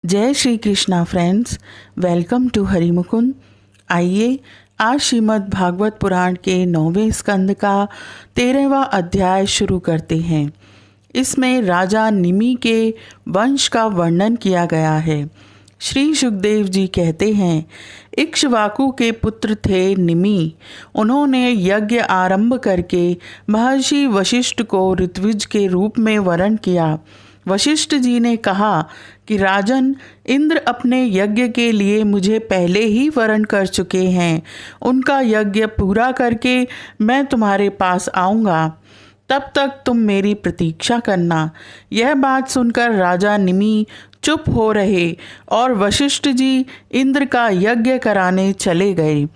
जय Shri Krishna friends, welcome to Harimukund. आइए आज श्रीमद् भागवत पुराण के 9वें स्कंद का 13वां अध्याय शुरू करते हैं। इसमें राजा निमि के वंश का वर्णन किया गया है। श्री सुखदेव जी कहते हैं, इक्ष्वाकु के पुत्र थे निमि। उन्होंने यज्ञ आरंभ करके महर्षि वशिष्ठ को ऋत्विज के रूप में वरण किया। वशिष्ठ जी ने कहा कि राजन, इंद्र अपने यज्ञ के लिए मुझे पहले ही वरण कर चुके हैं। उनका यज्ञ पूरा करके मैं तुम्हारे पास आऊँगा, तब तक तुम मेरी प्रतीक्षा करना। यह बात सुनकर राजा निमि चुप हो रहे और वशिष्ठ जी इंद्र का यज्ञ कराने चले गए।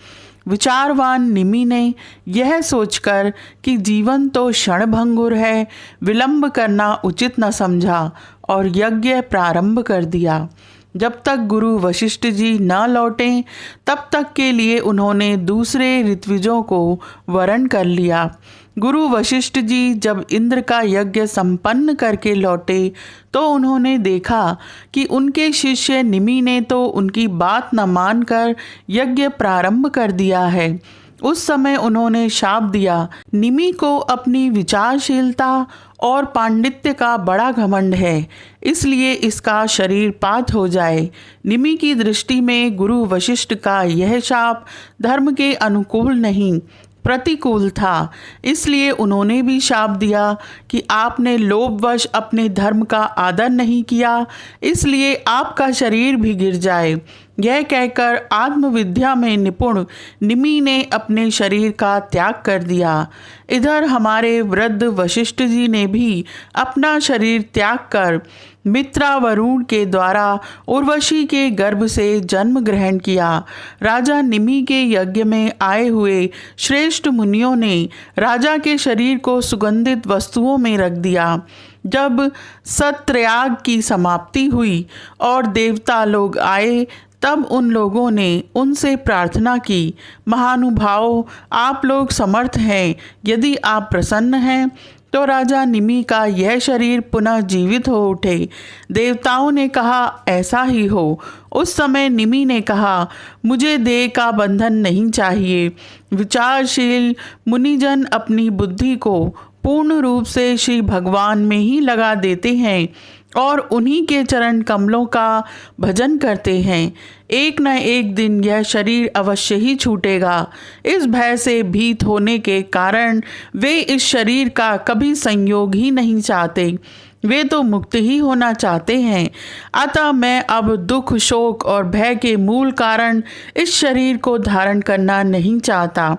विचारवान निमि ने यह सोचकर कि जीवन तो क्षणभंगुर है, विलंब करना उचित न समझा और यज्ञ प्रारंभ कर दिया। जब तक गुरु वशिष्ठ जी न लौटें तब तक के लिए उन्होंने दूसरे ऋत्विजों को वरण कर लिया। गुरु वशिष्ठ जी जब इंद्र का यज्ञ संपन्न करके लौटे तो उन्होंने देखा कि उनके शिष्य निमि ने तो उनकी बात न मानकर यज्ञ प्रारंभ कर दिया है। उस समय उन्होंने शाप दिया, निमि को अपनी विचारशीलता और पांडित्य का बड़ा घमंड है, इसलिए इसका शरीर पात हो जाए। निमि की दृष्टि में गुरु वशिष्ठ का यह शाप धर्म के अनुकूल नहीं, प्रतिकूल था। इसलिए उन्होंने भी शाप दिया कि आपने लोभवश अपने धर्म का आदर नहीं किया, इसलिए आपका शरीर भी गिर जाए। यह कहकर आत्मविद्या में निपुण निमि ने अपने शरीर का त्याग कर दिया। इधर हमारे वृद्ध वशिष्ठ जी ने भी अपना शरीर त्याग कर मित्रा वरुण के द्वारा उर्वशी के गर्भ से जन्म ग्रहण किया। राजा निमि के यज्ञ में आए हुए श्रेष्ठ मुनियों ने राजा के शरीर को सुगंधित वस्तुओं में रख दिया। जब सत्रयाग की समाप्ति हुई और देवता लोग आए तब उन लोगों ने उनसे प्रार्थना की, महानुभावों, आप लोग समर्थ हैं, यदि आप प्रसन्न हैं तो राजा निमि का यह शरीर पुनः जीवित हो उठे। देवताओं ने कहा, ऐसा ही हो। उस समय निमि ने कहा, मुझे देह का बंधन नहीं चाहिए। विचारशील मुनिजन अपनी बुद्धि को पूर्ण रूप से श्री भगवान में ही लगा देते हैं और उन्हीं के चरण कमलों का भजन करते हैं। एक न एक दिन यह शरीर अवश्य ही छूटेगा। इस भय से भीत होने के कारण वे इस शरीर का कभी संयोग ही नहीं चाहते, वे तो मुक्त ही होना चाहते हैं। अतः मैं अब दुख, शोक और भय के मूल कारण इस शरीर को धारण करना नहीं चाहता।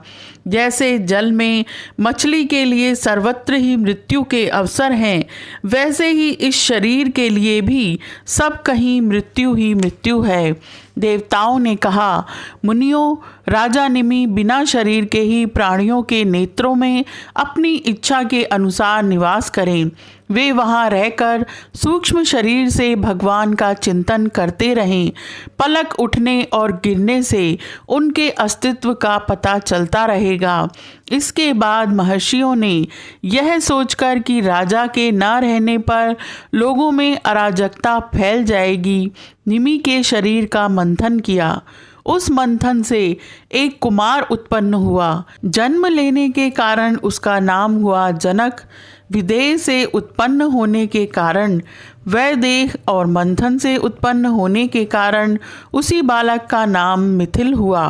जैसे जल में मछली के लिए सर्वत्र ही मृत्यु के अवसर हैं, वैसे ही इस शरीर के लिए भी सब कहीं मृत्यु ही मृत्यु है। देवताओं ने कहा, मुनियों, राजा निमि बिना शरीर के ही प्राणियों के नेत्रों में अपनी इच्छा के अनुसार निवास करें। वे वहाँ रहकर सूक्ष्म शरीर से भगवान का चिंतन करते रहें। पलक उठने और गिरने से उनके अस्तित्व का पता चलता रहेगा। इसके बाद महर्षियों ने यह सोचकर कि राजा के न रहने पर लोगों में अराजकता फैल जाएगी, निमि के शरीर का मंथन किया। उस मंथन से एक कुमार उत्पन्न हुआ। जन्म लेने के कारण उसका नाम हुआ जनक। विदेह से उत्पन्न होने के कारण वैदेह और मंथन से उत्पन्न होने के कारण उसी बालक का नाम मिथिल हुआ।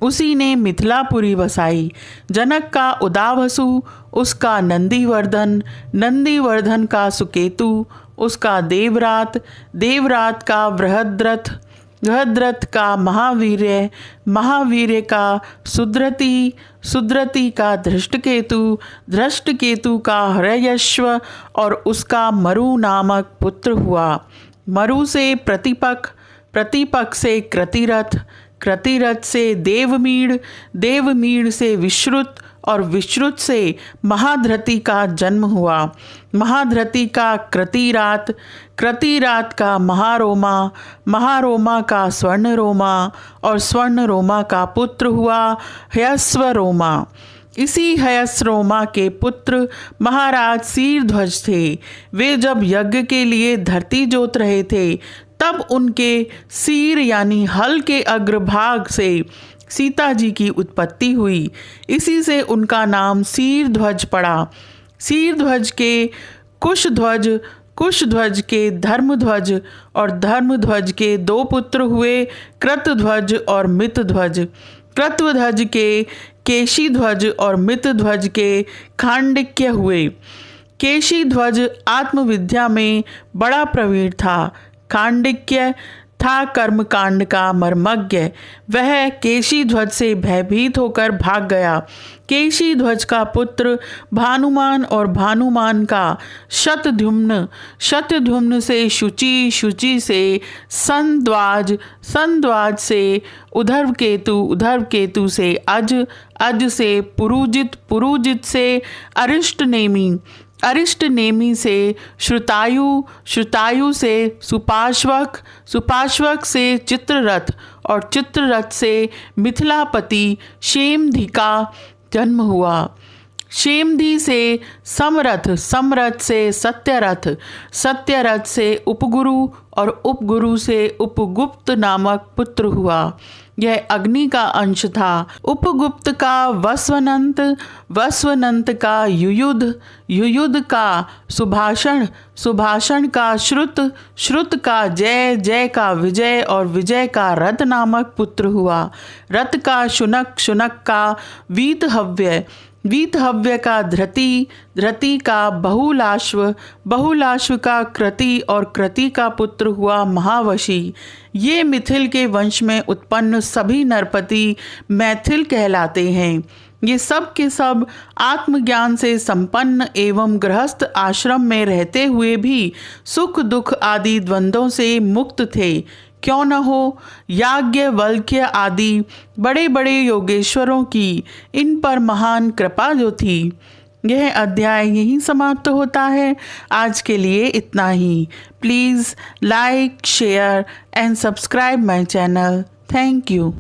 उसी ने मिथिलापुरी बसाई। जनक का उदावसु, उसका नंदीवर्धन, नंदीवर्धन का सुकेतु, उसका देवरात, देवरात का बृहद्रथ, बृहद्रथ का महावीर्य, महावीर्य का सुद्रति, सुद्रति का धृष्टकेतु, धृष्टकेतु का हरयश्व और उसका मरु नामक पुत्र हुआ। मरु से प्रतिपक, प्रतिपक से कृतिरथ, कृतिरथ से देवमीड़, देवमीड़ से विश्रुत और विश्रुत से महाधृति का जन्म हुआ। महाधृति का कृतिरात, कृतिरात का महारोमा, महारोमा का स्वर्णरोमा और स्वर्णरोमा का पुत्र हुआ हयस्वरोमा। इसी हयस्रोमा के पुत्र महाराज शीरध्वज थे। वे जब यज्ञ के लिए धरती जोत रहे थे तब उनके सिर यानी हल के अग्रभाग से सीता जी की उत्पत्ति हुई। इसी से उनका नाम शीरध्वज पड़ा। शीरध्वज के कुशध्वज, कुशध्वज के धर्मध्वज और धर्मध्वज के 2 पुत्र हुए, कृतध्वज और मितध्वज। कृतध्वज के केशीध्वज और मितध्वज के खांडिक्य हुए। केशीध्वज आत्मविद्या में बड़ा प्रवीण था। खांडिक्य था कर्मकांड का मर्मज्ञ। वह केशीध्वज से भयभीत होकर भाग गया। केशीध्वज का पुत्र भानुमान और भानुमान का शतद्युम्न, शतद्युम्न से शुचि, शुचि से संध्वाज, संध्वाज से उधर्वकेतु, उधर्वकेतु से अज, अज से पुरुजित, पुरुजित से अरिष्टनेमि, अरिष्टनेमि से श्रुतायु, श्रुतायु से सुपार्श्वक, सुपार्श्वक से चित्ररथ और चित्ररथ से मिथिलापति शेमधि का जन्म हुआ। शेमधि से समरथ, समरथ से सत्यरथ, सत्यरथ से उपगुरु और उपगुरु से उपगुप्त नामक पुत्र हुआ। यह अग्नि का अंश था। उपगुप्त का वस्वनंत, वस्वनंत का युयुध, युयुध का सुभाषण, सुभाषण का श्रुत, श्रुत का जय, जय का विजय और विजय का रथ नामक पुत्र हुआ। रथ का शुनक, शुनक का वीतहव्य, वीतहव्य का धृति, धृति का बहुलाश्व, बहुलाश्व का कृति और कृति का पुत्र हुआ महावशी। ये मिथिल के वंश में उत्पन्न सभी नरपति मैथिल कहलाते हैं। ये सब के सब आत्मज्ञान से संपन्न एवं गृहस्थ आश्रम में रहते हुए भी सुख दुख आदि द्वंद्वों से मुक्त थे। क्यों न हो, याज्ञवल्क्य आदि बड़े बड़े योगेश्वरों की इन पर महान कृपा जो थी। यह अध्याय यहीं समाप्त होता है। आज के लिए इतना ही। Please like, share and subscribe my channel. Thank you.